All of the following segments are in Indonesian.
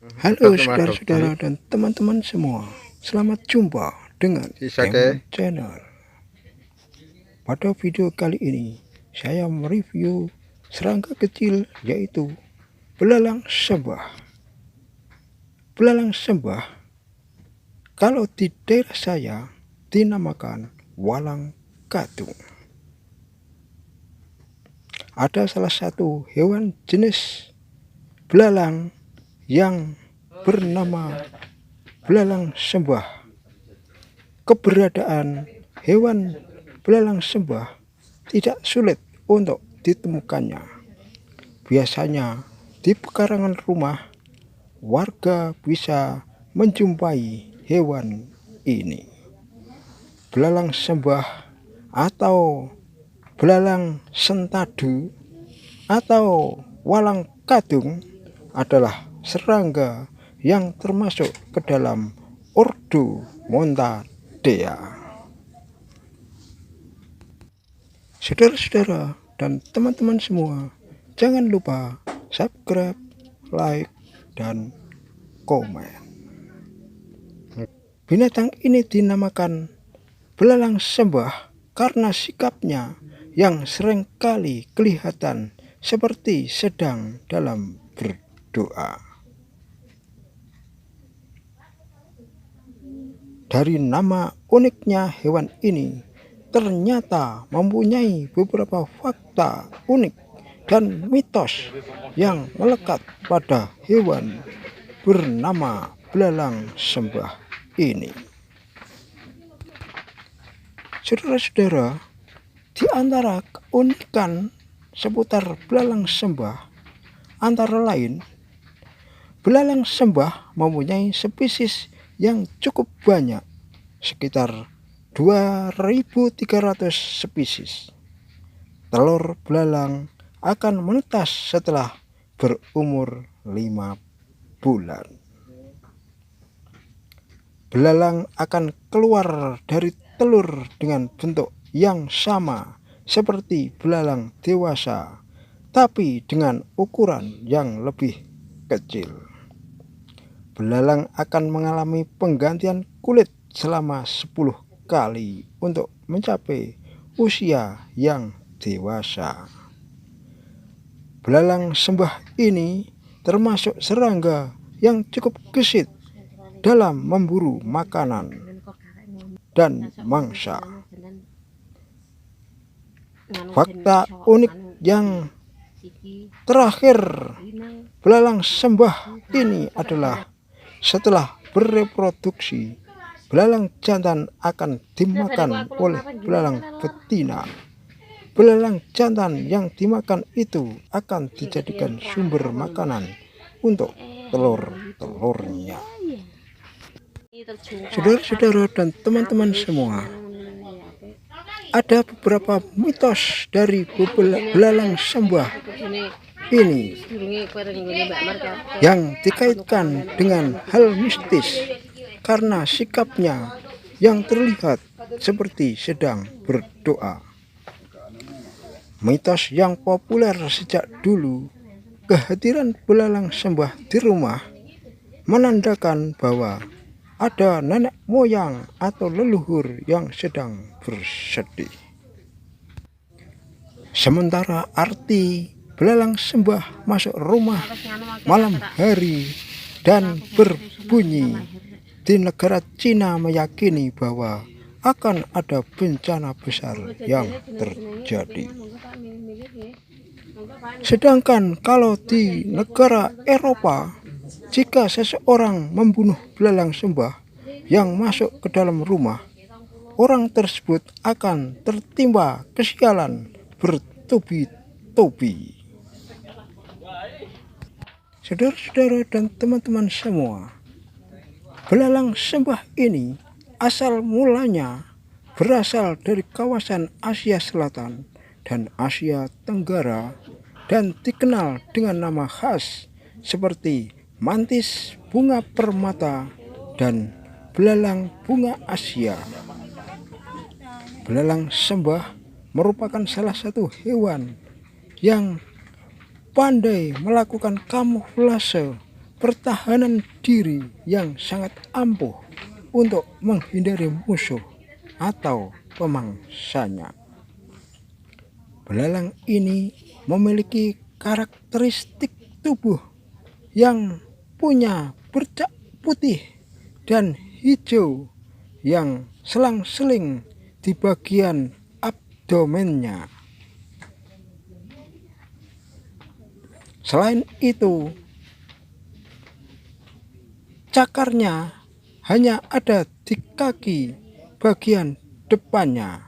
Halo saudara-saudara dan teman-teman semua, selamat jumpa dengan channel. Pada video kali ini saya mereview serangga kecil yaitu belalang sembah. Belalang sembah kalau di daerah saya dinamakan walang kadung. Ada salah satu hewan jenis belalang yang bernama belalang sembah. Keberadaan hewan belalang sembah tidak sulit untuk ditemukannya. Biasanya di pekarangan rumah warga bisa menjumpai hewan ini. Belalang sembah atau belalang sentadu atau walang kadung adalah serangga yang termasuk ke dalam ordo Montadea. Saudara-saudara dan teman-teman semua, jangan lupa subscribe, like, dan komen. Binatang ini dinamakan belalang sembah karena sikapnya yang seringkali kelihatan seperti sedang dalam berdoa. Dari nama uniknya hewan ini, ternyata mempunyai beberapa fakta unik dan mitos yang melekat pada hewan bernama belalang sembah ini. Saudara-saudara, di antara keunikan seputar belalang sembah antara lain, belalang sembah mempunyai spesies yang cukup banyak, sekitar 2.300 spesies. Telur belalang akan menetas setelah berumur 5 bulan. Belalang akan keluar dari telur dengan bentuk yang sama seperti belalang dewasa, tapi dengan ukuran yang lebih kecil. Belalang akan mengalami penggantian kulit selama 10 kali untuk mencapai usia yang dewasa. Belalang sembah ini termasuk serangga yang cukup gesit dalam memburu makanan dan mangsa. Fakta unik yang terakhir belalang sembah ini adalah setelah bereproduksi, belalang jantan akan dimakan oleh belalang betina. Belalang jantan yang dimakan itu akan dijadikan sumber makanan untuk telur-telurnya. Saudara-saudara dan teman-teman semua, ada beberapa mitos dari belalang sembah ini yang dikaitkan dengan hal mistis karena sikapnya yang terlihat seperti sedang berdoa. Mitos yang populer sejak dulu, kehadiran belalang sembah di rumah menandakan bahwa ada nenek moyang atau leluhur yang sedang bersedih. Sementara arti belalang sembah masuk rumah malam hari dan berbunyi di negara Cina meyakini bahwa akan ada bencana besar yang terjadi. Sedangkan kalau di negara Eropa, jika seseorang membunuh belalang sembah yang masuk ke dalam rumah, orang tersebut akan tertimpa kesialan bertubi-tubi. Saudara-saudara dan teman-teman semua, belalang sembah ini asal mulanya berasal dari kawasan Asia Selatan dan Asia Tenggara dan dikenal dengan nama khas seperti mantis bunga permata dan belalang bunga Asia. Belalang sembah merupakan salah satu hewan yang pandai melakukan kamuflase pertahanan diri yang sangat ampuh untuk menghindari musuh atau pemangsanya. Belalang ini memiliki karakteristik tubuh yang punya bercak putih dan hijau yang selang-seling di bagian abdomennya. Selain itu, cakarnya hanya ada di kaki bagian depannya.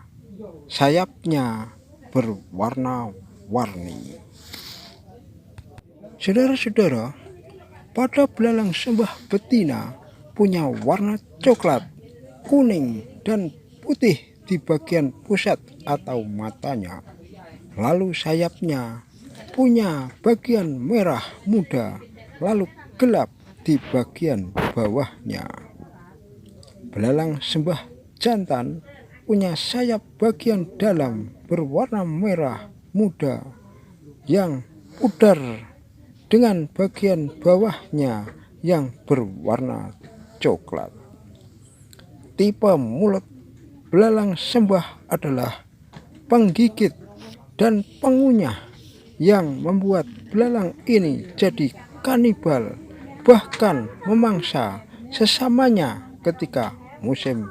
Sayapnya berwarna-warni. Saudara-saudara, pada belalang sembah betina punya warna coklat, kuning, dan putih di bagian pusat atau matanya. Lalu sayapnya punya bagian merah muda, lalu gelap di bagian bawahnya. Belalang sembah jantan punya sayap bagian dalam berwarna merah muda yang pudar dengan bagian bawahnya yang berwarna coklat. Tipe mulut belalang sembah adalah penggigit dan pengunyah yang membuat belalang ini jadi kanibal, bahkan memangsa sesamanya ketika musim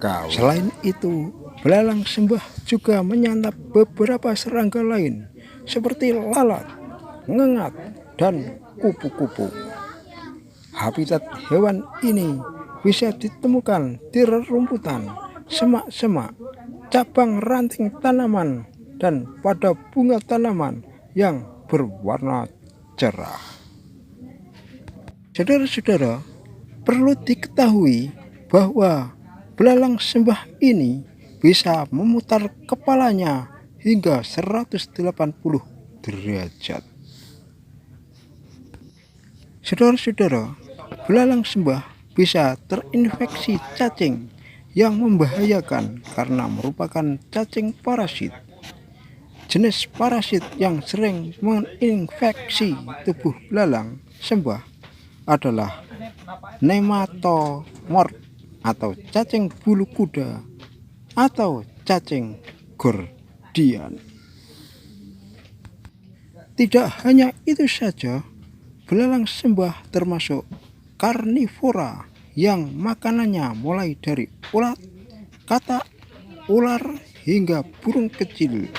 kawin. Selain itu, belalang sembah juga menyantap beberapa serangga lain seperti lalat, ngengat, dan kupu-kupu. Habitat hewan ini bisa ditemukan di rerumputan, semak-semak, cabang ranting tanaman, dan pada bunga tanaman yang berwarna cerah. Saudara-saudara, perlu diketahui bahwa belalang sembah ini bisa memutar kepalanya hingga 180 derajat. Saudara-saudara, belalang sembah bisa terinfeksi cacing yang membahayakan karena merupakan cacing parasit. Jenis parasit yang sering menginfeksi tubuh belalang sembah adalah nematomorf atau cacing bulu kuda atau cacing gordian. Tidak hanya itu saja, belalang sembah termasuk karnivora yang makanannya mulai dari ulat, katak, ular, hingga burung kecil.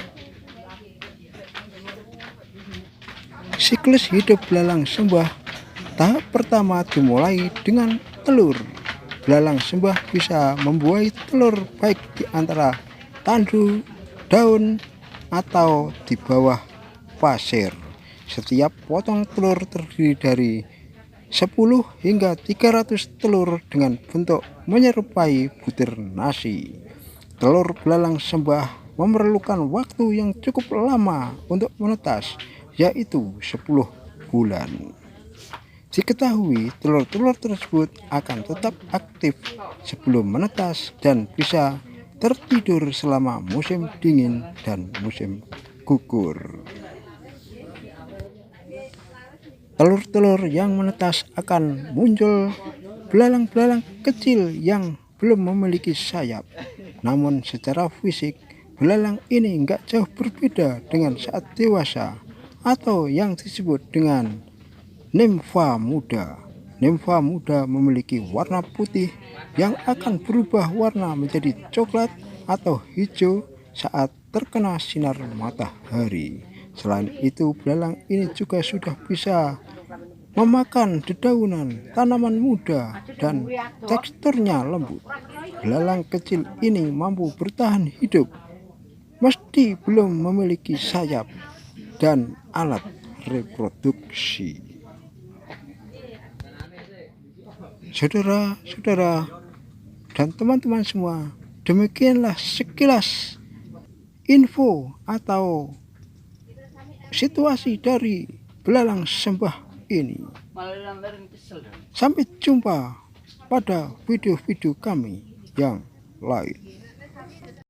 Siklus hidup belalang sembah tahap pertama dimulai dengan telur. Belalang sembah bisa membuahi telur baik di antara tandu, daun, atau di bawah pasir. Setiap potong telur terdiri dari 10 hingga 300 telur dengan bentuk menyerupai butir nasi. Telur belalang sembah memerlukan waktu yang cukup lama untuk menetas, yaitu 10 bulan. Diketahui telur-telur tersebut akan tetap aktif sebelum menetas dan bisa tertidur selama musim dingin dan musim gugur. Telur-telur yang menetas akan muncul belalang-belalang kecil yang belum memiliki sayap. Namun secara fisik, belalang ini nggak jauh berbeda dengan saat dewasa atau yang disebut dengan nimfa muda. Nimfa muda memiliki warna putih yang akan berubah warna menjadi coklat atau hijau saat terkena sinar matahari. Selain itu, belalang ini juga sudah bisa memakan dedaunan tanaman muda dan teksturnya lembut. Belalang kecil ini mampu bertahan hidup meski belum memiliki sayap dan alat reproduksi. Saudara-saudara dan teman-teman semua, demikianlah sekilas info atau situasi dari belalang sembah ini. Sampai jumpa pada video-video kami yang lain.